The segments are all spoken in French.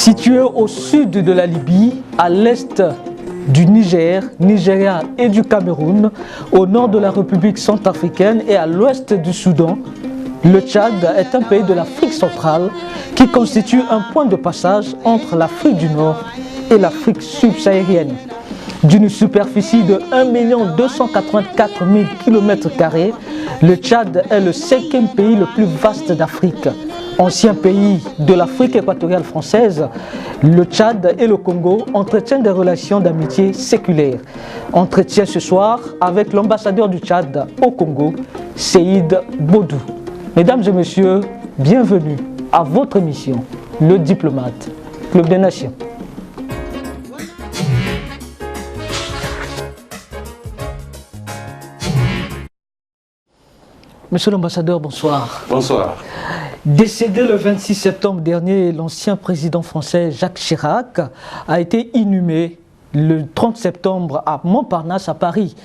Situé au sud de la Libye, à l'est du Niger, Nigeria et du Cameroun, au nord de la République centrafricaine et à l'ouest du Soudan, le Tchad est un pays de l'Afrique centrale qui constitue un point de passage entre l'Afrique du Nord et l'Afrique subsaharienne. D'une superficie de 1 284 000 km², le Tchad est le 5e pays le plus vaste d'Afrique. Ancien pays de l'Afrique équatoriale française, le Tchad et le Congo entretiennent des relations d'amitié séculaires. Entretien ce soir avec l'ambassadeur du Tchad au Congo, Seïd Bodou. Mesdames et messieurs, bienvenue à votre émission, Le Diplomate, Club des Nations. Monsieur l'ambassadeur, bonsoir. Bonsoir. Décédé le 26 septembre dernier, l'ancien président français Jacques Chirac a été inhumé le 30 septembre à Montparnasse à Paris.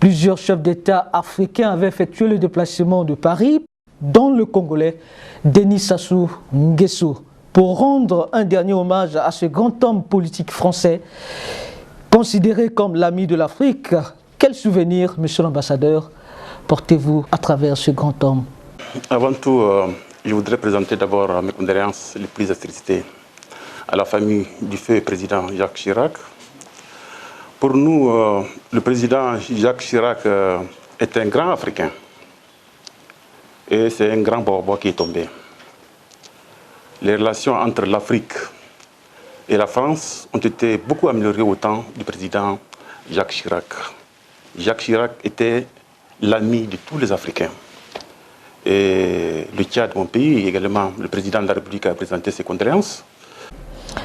Plusieurs chefs d'État africains avaient effectué le déplacement de Paris, dont le Congolais Denis Sassou Nguesso, pour rendre un dernier hommage à ce grand homme politique français, considéré comme l'ami de l'Afrique. Quel souvenir, monsieur l'ambassadeur, portez-vous à travers ce grand homme? Avant tout, je voudrais présenter d'abord mes condoléances les plus attristées à la famille du feu président Jacques Chirac. Pour nous, le président Jacques Chirac est un grand Africain et c'est un grand Bourbois qui est tombé. Les relations entre l'Afrique et la France ont été beaucoup améliorées au temps du président Jacques Chirac. Jacques Chirac était l'ami de tous les Africains. Et le Tchad, mon pays, également, le président de la République a présenté ses condoléances.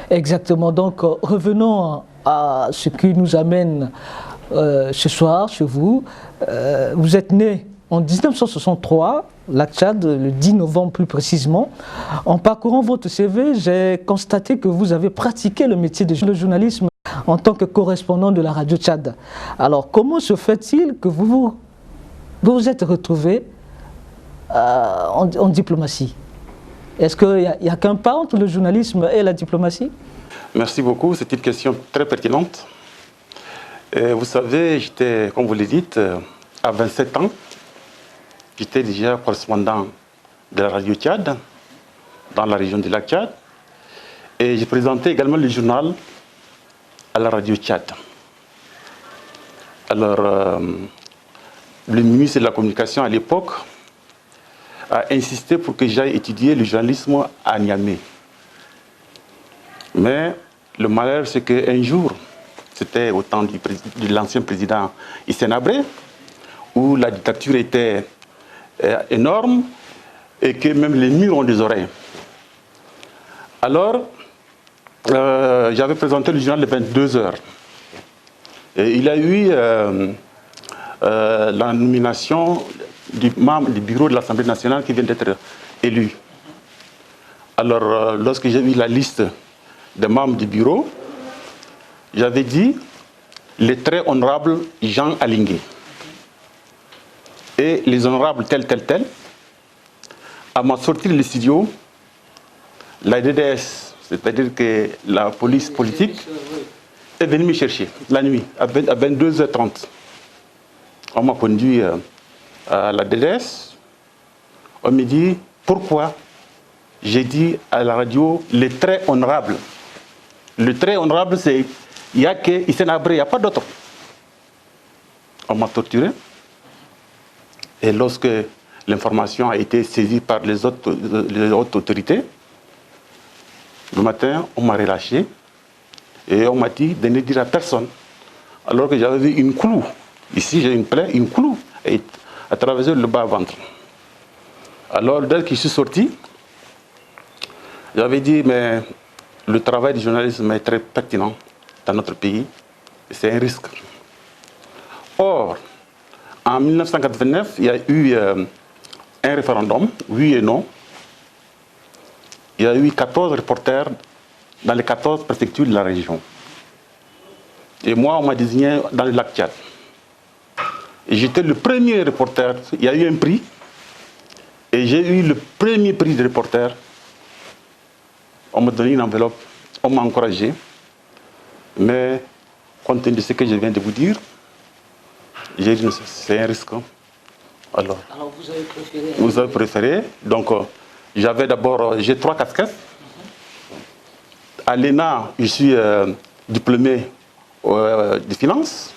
Exactement, donc revenons à ce qui nous amène ce soir chez vous. Vous êtes né en 1963, la Tchad, le 10 novembre plus précisément. En parcourant votre CV, j'ai constaté que vous avez pratiqué le métier de journalisme en tant que correspondant de la radio Tchad. Alors, comment se fait-il que vous vous êtes retrouvé en diplomatie? Est-ce qu'il n'y a qu'un pas entre le journalisme et la diplomatie? Merci beaucoup, c'est une question très pertinente. Et vous savez, j'étais, comme vous le dites, à 27 ans, j'étais déjà correspondant de la radio Tchad, dans la région du lac Tchad, et j'ai présenté également le journal à la radio Tchad. Alors, le ministre de la Communication à l'époque a insisté pour que j'aille étudier le journalisme à Niamey. Mais le malheur, c'est qu'un jour, c'était au temps de l'ancien président Hissène Habré, où la dictature était énorme et que même les murs ont des oreilles. Alors, j'avais présenté le journal de 22 heures. Et il a eu la nomination du membre du bureau de l'Assemblée nationale qui vient d'être élu. Alors, lorsque j'ai vu la liste des membres du bureau, j'avais dit les très honorables Jean Alingué. Et les honorables tel. À ma sortie de studio, la DDS, c'est-à-dire que la police politique, est venue me chercher la nuit, à 22h30. On m'a conduit à la DDS. On me dit pourquoi. J'ai dit à la radio les très honorables. Le très honorable, c'est il n'y a que Hissène Habré, il n'y a pas d'autre. On m'a torturé. Et lorsque l'information a été saisie par les autres autorités, le matin, on m'a relâché et on m'a dit de ne dire à personne. Alors que j'avais vu une clou. Ici, j'ai une plaie, une clou, et à travers le bas-ventre. Alors, dès que je suis sorti, j'avais dit, mais le travail du journalisme est très pertinent dans notre pays, c'est un risque. Or, en 1989, il y a eu un référendum, oui et non. Il y a eu 14 reporters dans les 14 préfectures de la région. Et moi, on m'a désigné dans le lac Tchad. Et j'étais le premier reporter. Il y a eu un prix. Et j'ai eu le premier prix de reporter. On m'a donné une enveloppe on m'a encouragé, mais compte tenu de ce que je viens de vous dire, j'ai dit c'est un risque. Alors vous avez préféré. Donc, j'avais d'abord, j'ai 3 casquettes. À l'ENA, je suis diplômé de finance.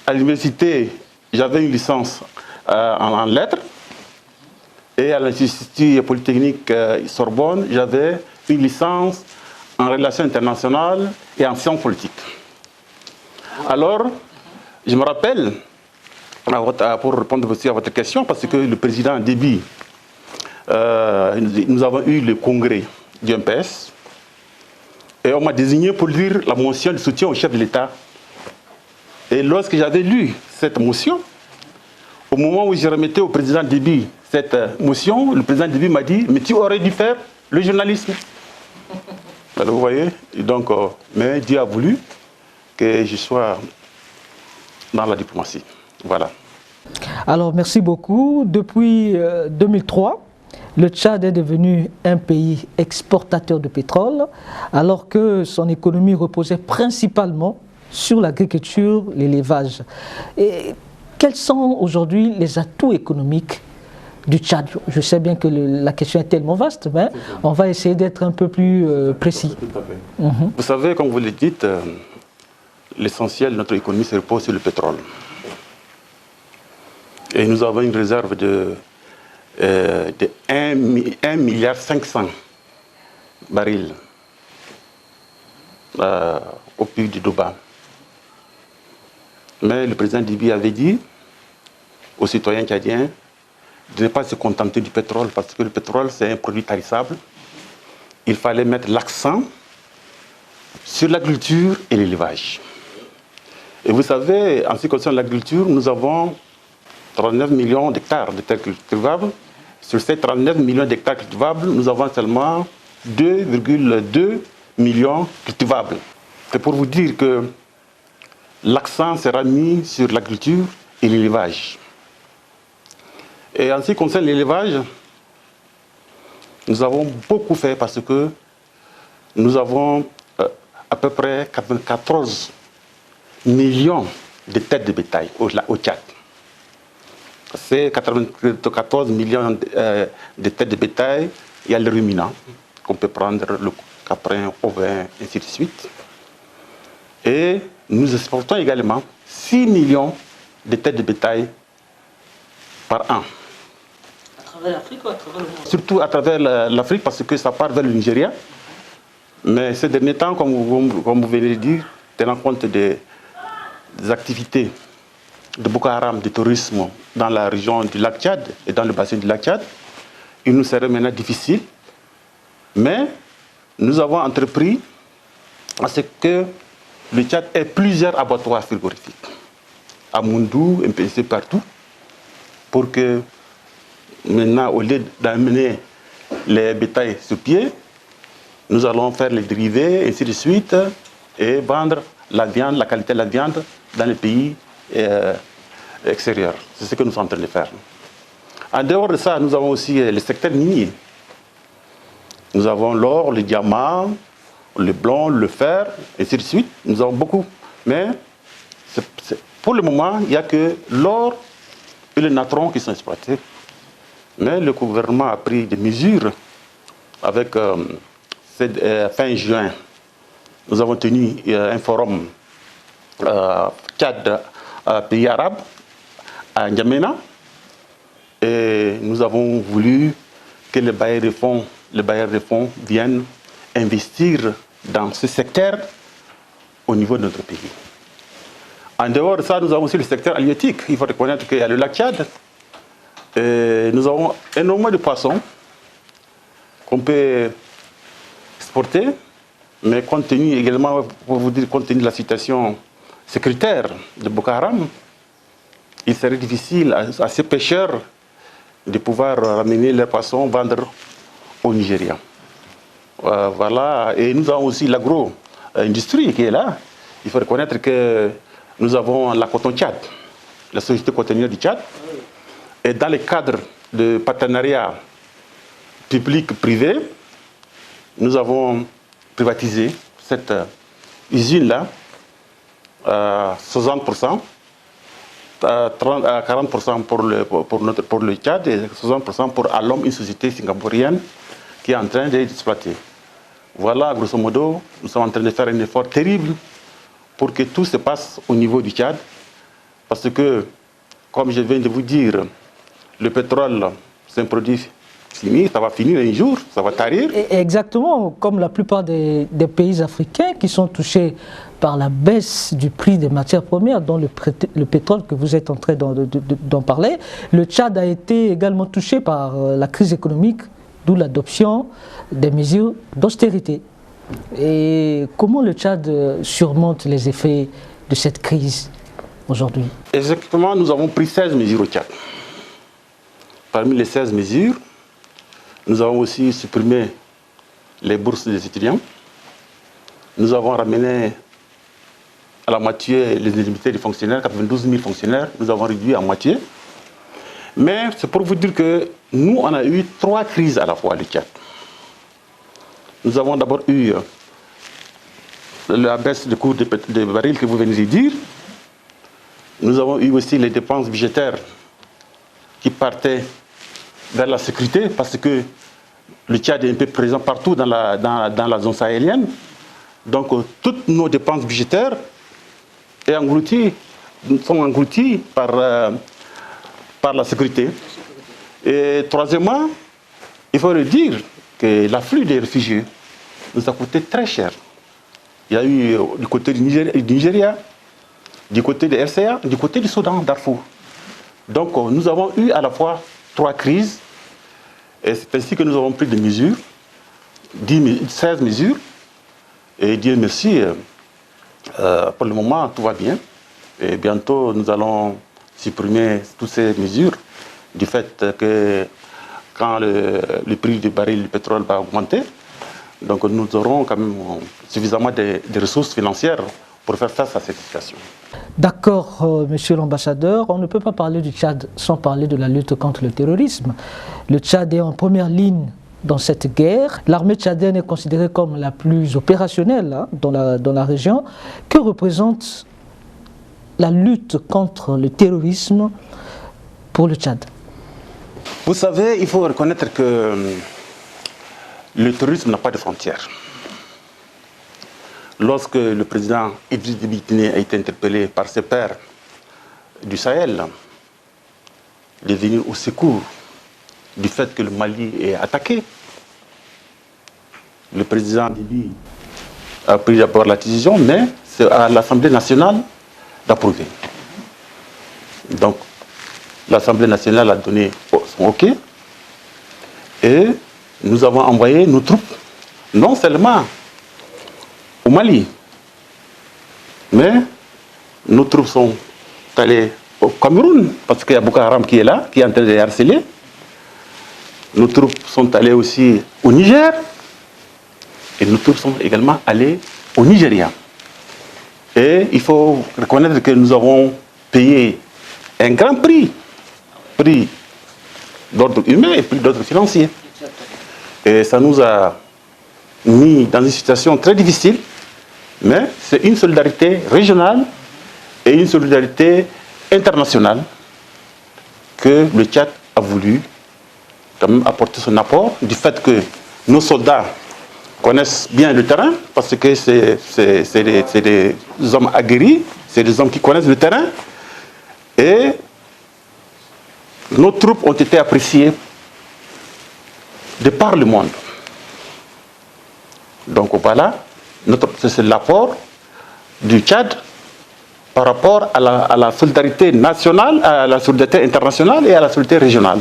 À l'université, j'avais une licence en lettres. Et à l'Institut Polytechnique Sorbonne, j'avais une licence en relations internationales et en sciences politiques. Alors, je me rappelle, pour répondre aussi à votre question, parce que le président Déby, nous avons eu le congrès du MPS, et on m'a désigné pour lire la motion de soutien au chef de l'État. Et lorsque j'avais lu cette motion, au moment où je remettais au président Déby cette motion, le président Déby m'a dit « Mais tu aurais dû faire le journalisme ». Alors vous voyez, donc, mais Dieu a voulu que je sois dans la diplomatie. Voilà. Alors merci beaucoup. Depuis 2003, le Tchad est devenu un pays exportateur de pétrole, alors que son économie reposait principalement sur l'agriculture, l'élevage. Et quels sont aujourd'hui les atouts économiques du Tchad? Je sais bien que la question est tellement vaste, mais on va essayer d'être un peu plus précis. Tout à fait. Vous savez, comme vous le dites, l'essentiel de notre économie se repose sur le pétrole. Et nous avons une réserve de 1,5 milliard barils au puits du Doba. Mais le président Déby avait dit aux citoyens tchadiens de ne pas se contenter du pétrole, parce que le pétrole, c'est un produit tarissable. Il fallait mettre l'accent sur l'agriculture et l'élevage. Et vous savez, en ce qui concerne l'agriculture, nous avons 39 millions d'hectares de terres cultivables. Sur ces 39 millions d'hectares cultivables, nous avons seulement 2,2 millions cultivables. C'est pour vous dire que l'accent sera mis sur l'agriculture et l'élevage. Et en ce qui concerne l'élevage, nous avons beaucoup fait parce que nous avons à peu près 94 millions de têtes de bétail au Tchad. Ces 94 millions de têtes de bétail, il y a le ruminant, qu'on peut prendre le caprin, ovin, ainsi de suite. Et nous exportons également 6 millions de têtes de bétail par an. À travers l'Afrique ou à travers le monde? Surtout à travers l'Afrique, parce que ça part vers le Nigeria. Mais ces derniers temps, comme vous venez de dire, tenant compte des activités de Boko Haram, du tourisme dans la région du lac Tchad et dans le bassin du lac Tchad, il nous serait maintenant difficile. Mais nous avons entrepris à ce que le Tchad ait plusieurs abattoirs frigorifiques, à Moundou, un peu partout, pour que maintenant, au lieu d'amener les bétails sur pied, nous allons faire les dérivés, ainsi de suite, et vendre la viande, la qualité de la viande dans les pays extérieurs. C'est ce que nous sommes en train de faire. En dehors de ça, nous avons aussi le secteur minier. Nous avons l'or, le diamant, le blanc, le fer, ainsi de suite. Nous avons beaucoup. Mais pour le moment, il n'y a que l'or et le natron qui sont exploités. Mais le gouvernement a pris des mesures avec fin juin. Nous avons tenu un forum Tchad, pays arabe, à N'Djamena. Et nous avons voulu que les bailleurs de fonds viennent investir dans ce secteur au niveau de notre pays. En dehors de ça, nous avons aussi le secteur halieutique. Il faut reconnaître qu'il y a le lac Tchad. Et nous avons énormément de poissons qu'on peut exporter, mais compte tenu également, pour vous dire, compte tenu de la situation sécuritaire de Boko Haram, il serait difficile à ces pêcheurs de pouvoir ramener leurs poissons, vendre au Nigeria. Voilà. Et nous avons aussi l'agro-industrie qui est là. Il faut reconnaître que nous avons la Coton Tchad, la société cotonnière du Tchad. Et dans le cadre de partenariat public-privé, nous avons privatiser cette usine-là, 60%, 40% pour le Tchad et 60% pour Alom, une société singapourienne qui est en train d'exploiter. Voilà, grosso modo, nous sommes en train de faire un effort terrible pour que tout se passe au niveau du Tchad. Parce que, comme je viens de vous dire, le pétrole, c'est un produit fini, ça va finir un jour, ça va tarir. Exactement, comme la plupart des pays africains qui sont touchés par la baisse du prix des matières premières, dont le pétrole que vous êtes en train d'en parler. Le Tchad a été également touché par la crise économique, d'où l'adoption des mesures d'austérité. Et comment le Tchad surmonte les effets de cette crise aujourd'hui? Exactement, nous avons pris 16 mesures au Tchad. Parmi les 16 mesures, nous avons aussi supprimé les bourses des étudiants. Nous avons ramené à la moitié les indemnités des fonctionnaires, 92 000 fonctionnaires, nous avons réduit à moitié. Mais c'est pour vous dire que nous, on a eu 3 crises à la fois, le Tchad. Nous avons d'abord eu la baisse du cours des barils que vous venez de dire. Nous avons eu aussi les dépenses budgétaires qui partaient vers la sécurité parce que le Tchad est un peu présent partout dans la zone sahélienne. Donc toutes nos dépenses budgétaires sont englouties par la sécurité. Et troisièmement, il faut le dire que l'afflux des réfugiés nous a coûté très cher. Il y a eu du côté du Nigeria, du côté de RCA, du côté du Soudan, Darfour. Donc nous avons eu à la fois 3 crises, et c'est ainsi que nous avons pris des mesures, 16 mesures, et Dieu merci, pour le moment tout va bien. Et bientôt nous allons supprimer toutes ces mesures du fait que quand le prix du baril du pétrole va augmenter, donc nous aurons quand même suffisamment de ressources financières pour faire face à cette situation. D'accord, monsieur l'ambassadeur, on ne peut pas parler du Tchad sans parler de la lutte contre le terrorisme. Le Tchad est en première ligne dans cette guerre. L'armée tchadienne est considérée comme la plus opérationnelle hein, dans la région. Que représente la lutte contre le terrorisme pour le Tchad? Vous savez, il faut reconnaître que le terrorisme n'a pas de frontières. Lorsque le président Idriss Déby Itné a été interpellé par ses pairs du Sahel de venir au secours du fait que le Mali est attaqué, le président Déby a pris d'abord la décision, mais c'est à l'Assemblée nationale d'approuver. Donc, l'Assemblée nationale a donné son OK et nous avons envoyé nos troupes, non seulement au Mali, mais nos troupes sont allées au Cameroun, parce qu'il y a Boko Haram qui est là, qui est en train de les harceler. Nos troupes sont allées aussi au Niger, et nos troupes sont également allées au Nigeria. Et il faut reconnaître que nous avons payé un grand prix d'ordre humain et prix d'ordre financier. Et ça nous a mis dans une situation très difficile, mais c'est une solidarité régionale et une solidarité internationale que le Tchad a voulu quand même apporter son apport, du fait que nos soldats connaissent bien le terrain, parce que c'est des hommes aguerris, c'est des hommes qui connaissent le terrain, et nos troupes ont été appréciées de par le monde. Donc voilà, c'est l'apport du Tchad par rapport à la solidarité nationale, à la solidarité internationale et à la solidarité régionale.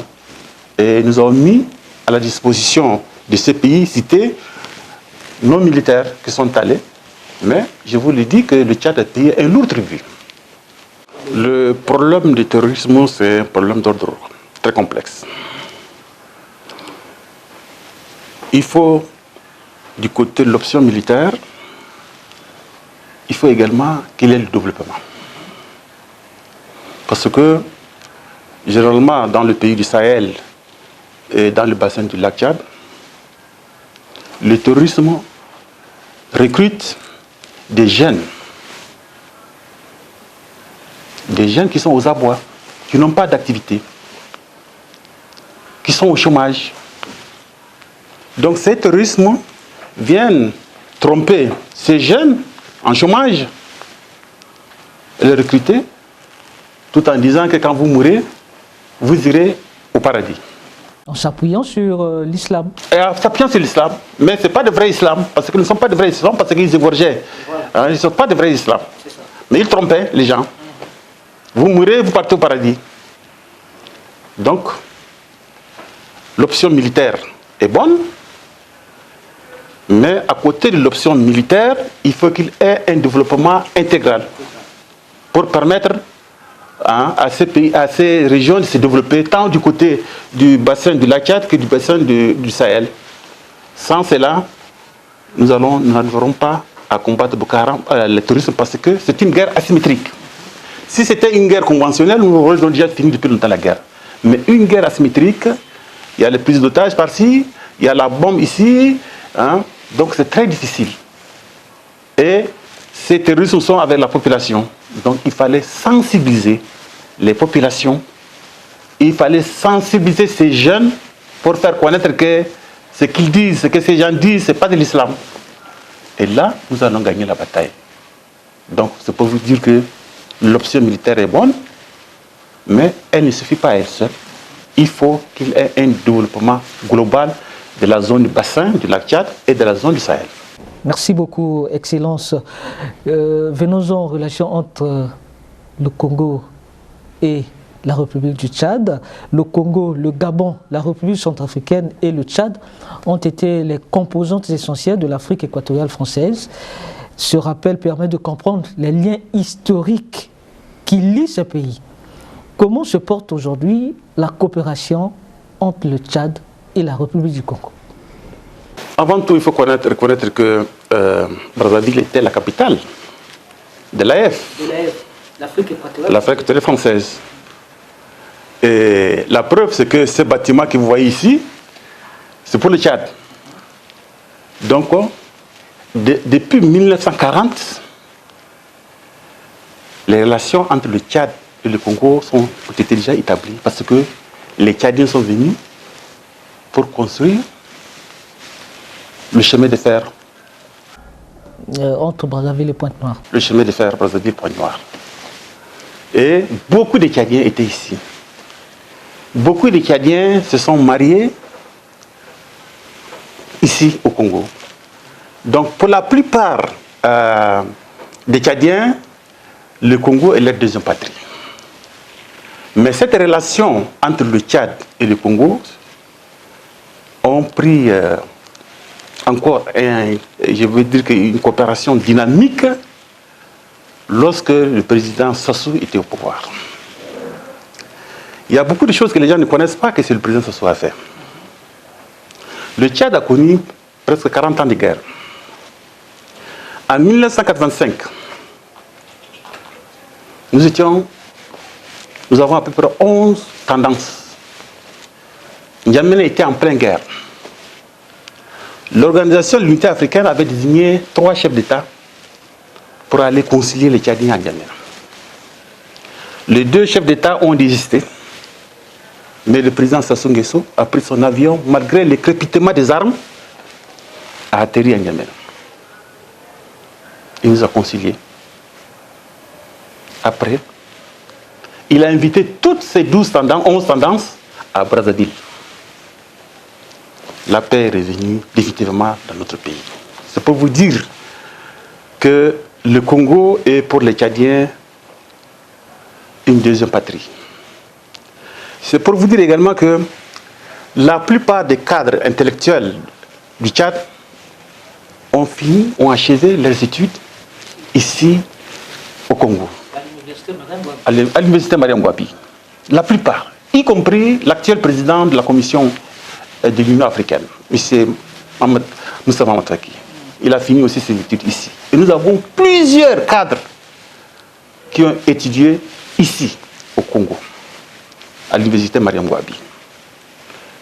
Et nous avons mis à la disposition de ces pays cités nos militaires qui sont allés, mais je vous le dis que le Tchad a payé un lourd tribut. Le problème du terrorisme, c'est un problème d'ordre très complexe. Il faut, du côté de l'option militaire, il faut également qu'il y ait le développement. Parce que, généralement, dans le pays du Sahel et dans le bassin du lac Tchad, le terrorisme recrute des jeunes qui sont aux abois, qui n'ont pas d'activité, qui sont au chômage. Donc ces terrorismes viennent tromper ces jeunes en chômage et les recruter, tout en disant que quand vous mourrez, vous irez au paradis. En s'appuyant sur l'islam. En s'appuyant sur l'islam, mais ce n'est pas de vrai islam, parce qu'ils ne sont pas de vrai islam, parce qu'ils égorgeaient. Ils ne sont pas de vrai islam. Mais ils trompaient les gens. Vous mourrez, vous partez au paradis. Donc, l'option militaire est bonne, mais à côté de l'option militaire, il faut qu'il y ait un développement intégral pour permettre à ces pays, à ces régions de se développer, tant du côté du bassin du lac Tchad que du bassin du Sahel. Sans cela, nous n'arriverons pas à combattre Boko Haram, le terrorisme, parce que c'est une guerre asymétrique. Si c'était une guerre conventionnelle, nous aurions déjà fini depuis longtemps la guerre. Mais une guerre asymétrique, il y a les prises d'otages par-ci, il y a la bombe ici, donc c'est très difficile. Et ces terroristes sont avec la population. Donc il fallait sensibiliser les populations, il fallait sensibiliser ces jeunes pour faire connaître que ce qu'ils disent, ce que ces gens disent, ce n'est pas de l'islam. Et là, nous allons gagner la bataille. Donc c'est pour vous dire que l'option militaire est bonne, mais elle ne suffit pas à elle seule. Il faut qu'il y ait un développement global de la zone du bassin du lac Tchad et de la zone du Sahel. Merci beaucoup, Excellence. Venons-en aux relations entre le Congo et la République du Tchad. Le Congo, le Gabon, la République centrafricaine et le Tchad ont été les composantes essentielles de l'Afrique équatoriale française. Ce rappel permet de comprendre les liens historiques qui lient ces pays. Comment se porte aujourd'hui la coopération entre le Tchad et la République du Congo? Avant tout, il faut reconnaître que Brazzaville était la capitale de l'AF, l'Afrique équatoriale française. Et la preuve, c'est que ce bâtiment que vous voyez ici, c'est pour le Tchad. Donc, depuis 1940, les relations entre le Tchad et le Congo ont été déjà établies parce que les Tchadiens sont venus pour construire le chemin de fer. Entre Brazzaville et Pointe-Noire. Le chemin de fer Brazzaville-Pointe-Noire. Et beaucoup de Tchadiens étaient ici. Beaucoup de Tchadiens se sont mariés ici au Congo. Donc pour la plupart des Tchadiens, le Congo est leur deuxième patrie. Mais cette relation entre le Tchad et le Congo ont pris encore, je veux dire, une coopération dynamique lorsque le président Sassou était au pouvoir. Il y a beaucoup de choses que les gens ne connaissent pas que le président Sassou a fait. Le Tchad a connu presque 40 ans de guerre. En 1985, nous avons à peu près 11 tendances. N'Djamena était en pleine guerre. L'Organisation de l'Unité africaine avait désigné 3 chefs d'État pour aller concilier les Tchadiens à N'Djamena. Les 2 chefs d'État ont désisté, mais le président Sassou Nguesso a pris son avion, malgré le crépitement des armes, a atterri à N'Djamena. Il nous a conciliés. Après, il a invité toutes ces 11 tendances à Brazzaville. La paix est revenue définitivement dans notre pays. C'est pour vous dire que le Congo est pour les Tchadiens une deuxième patrie. C'est pour vous dire également que la plupart des cadres intellectuels du Tchad ont achevé leurs études ici au Congo. À l'université Mariam Gouabi. La plupart, y compris l'actuel président de la commission de l'Union africaine, M. Moussa Mahamat Faki. Il a fini aussi ses études ici. Et nous avons plusieurs cadres qui ont étudié ici, au Congo, à l'université Mariam Gouabi.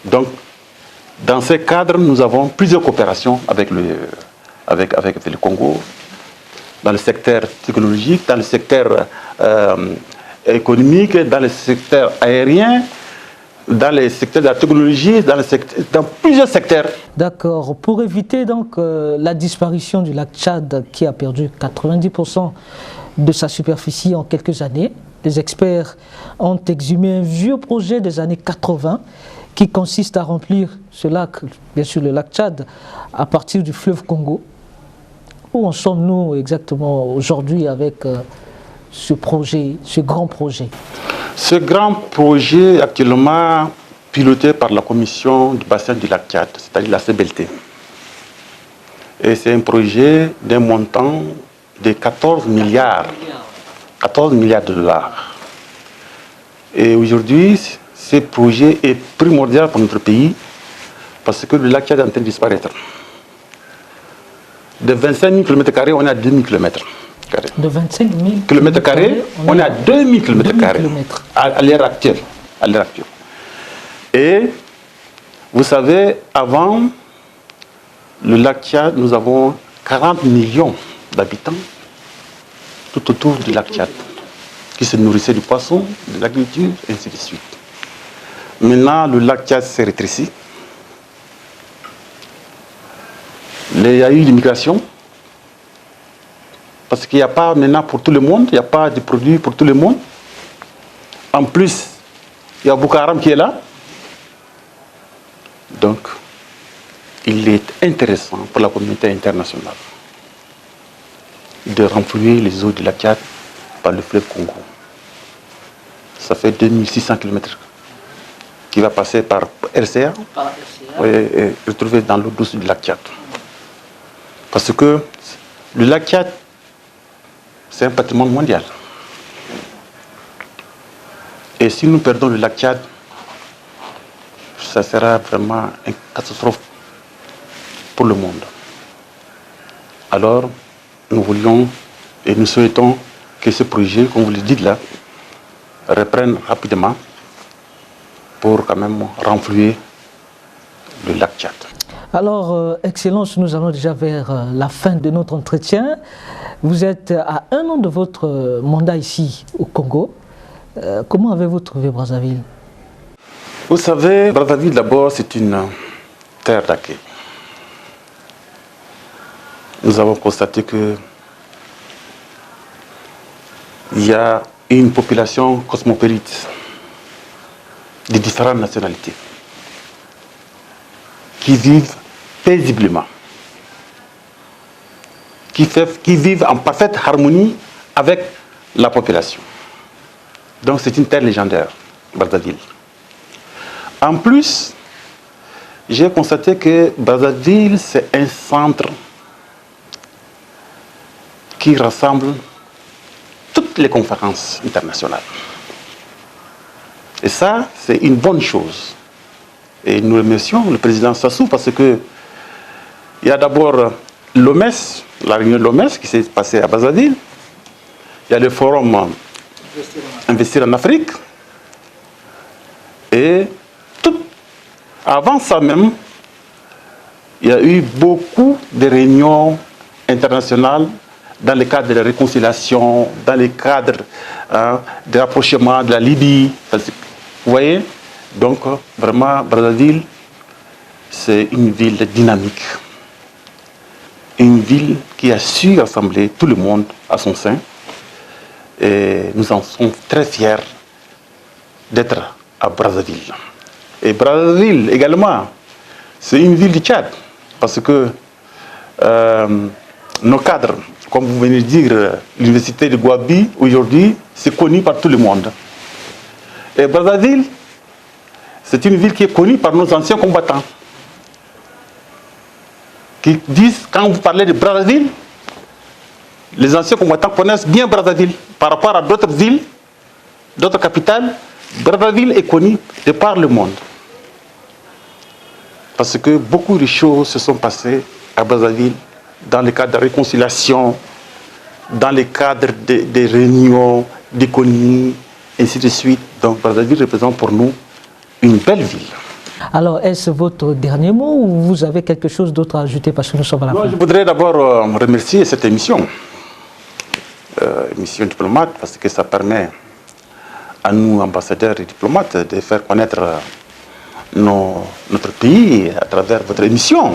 Donc, dans ces cadres, nous avons plusieurs coopérations avec avec le Congo, dans le secteur technologique, dans le secteur économique, dans le secteur aérien, dans le secteur de la technologie, dans plusieurs secteurs. D'accord. Pour éviter donc la disparition du lac Tchad qui a perdu 90% de sa superficie en quelques années, les experts ont exhumé un vieux projet des années 80 qui consiste à remplir ce lac, bien sûr le lac Tchad, à partir du fleuve Congo. Où en sommes-nous exactement aujourd'hui avec ce projet, ce grand projet? Ce grand projet est actuellement piloté par la commission du bassin du lac Tchad, c'est-à-dire la CBLT. Et c'est un projet d'un montant de 14 milliards de dollars. Et aujourd'hui, ce projet est primordial pour notre pays parce que le lac Tchad est en train de disparaître. De 25 000 km², on est à 2 000 km². De 25 000 km², on est à 2 000 km² à l'heure actuelle. Et vous savez, avant le lac Tchad, nous avons 40 millions d'habitants tout autour du lac Tchad qui se nourrissaient du poisson, de l'agriculture, et ainsi de suite. Maintenant, le lac Tchad s'est rétréci. Il y a eu l'immigration. Parce qu'il n'y a pas maintenant pour tout le monde, il n'y a pas de produits pour tout le monde. En plus, il y a Boko Haram qui est là. Donc, il est intéressant pour la communauté internationale de renflouer les eaux du lac Tchad par le fleuve Congo. Ça fait 2600 km qui va passer par RCA, et retrouver dans l'eau douce du lac Tchad. Parce que le lac Tchad, c'est un patrimoine mondial. Et si nous perdons le lac Tchad, ça sera vraiment une catastrophe pour le monde. Alors, nous voulions et nous souhaitons que ce projet, comme vous le dites là, reprenne rapidement pour quand même renflouer le lac Tchad. Alors, Excellence, nous allons déjà vers la fin de notre entretien. Vous êtes à 1 an de votre mandat ici au Congo. Comment avez-vous trouvé Brazzaville? Vous savez, Brazzaville d'abord, c'est une terre d'accueil. Nous avons constaté que il y a une population cosmopolite de différentes nationalités qui vivent paisiblement, qui vivent en parfaite harmonie avec la population. Donc c'est une terre légendaire, Brazzaville. En plus, j'ai constaté que Brazzaville, c'est un centre qui rassemble toutes les conférences internationales. Et ça, c'est une bonne chose. Et nous remercions le président Sassou parce que il y a d'abord l'OMS, la réunion de l'OMS qui s'est passée à Brazzaville. Il y a le forum Investir en Afrique. Et avant ça même, il y a eu beaucoup de réunions internationales dans le cadre de la réconciliation, dans le cadre de rapprochement de la Libye. Vous voyez? Donc, vraiment, Brazzaville, c'est une ville dynamique. Une ville qui a su rassembler tout le monde à son sein. Et nous en sommes très fiers d'être à Brazzaville. Et Brazzaville également, c'est une ville du Tchad. Parce que nos cadres, comme vous venez de dire, l'université de Gouabi, aujourd'hui, c'est connu par tout le monde. Et Brazzaville, c'est une ville qui est connue par nos anciens combattants. Qui disent, quand vous parlez de Brazzaville, les anciens combattants connaissent bien Brazzaville. Par rapport à d'autres villes, d'autres capitales, Brazzaville est connue de par le monde. Parce que beaucoup de choses se sont passées à Brazzaville dans le cadre de la réconciliation, dans le cadre des réunions d'économie, ainsi de suite. Donc Brazzaville représente pour nous une belle ville. Alors, est-ce votre dernier mot ou vous avez quelque chose d'autre à ajouter parce que nous sommes à la fin? Je voudrais d'abord remercier cette émission, émission diplomate, parce que ça permet à nous, ambassadeurs et diplomates, de faire connaître notre pays à travers votre émission.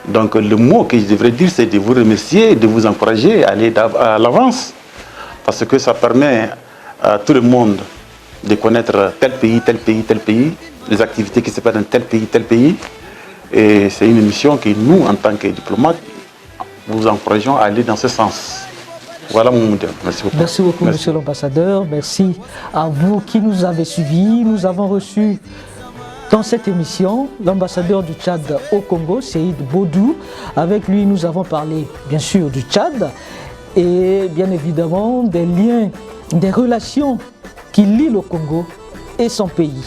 Donc le mot que je devrais dire, c'est de vous remercier, de vous encourager à aller à l'avance, parce que ça permet à tout le monde de connaître tel pays, tel pays, tel pays, les activités qui se passent dans tel pays, tel pays. Et c'est une émission que nous, en tant que diplomates, vous encourageons à aller dans ce sens. Voilà mon mot. Merci beaucoup. Merci beaucoup, monsieur l'ambassadeur. Merci à vous qui nous avez suivis. Nous avons reçu dans cette émission l'ambassadeur du Tchad au Congo, Seyd Bodou. Avec lui, nous avons parlé bien sûr du Tchad et bien évidemment des liens, des relations qui lient le Congo et son pays.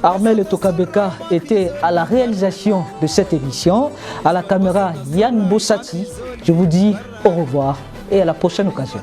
Armel Tokabeka était à la réalisation de cette émission. À la caméra, Yann Bossati. Je vous dis au revoir et à la prochaine occasion.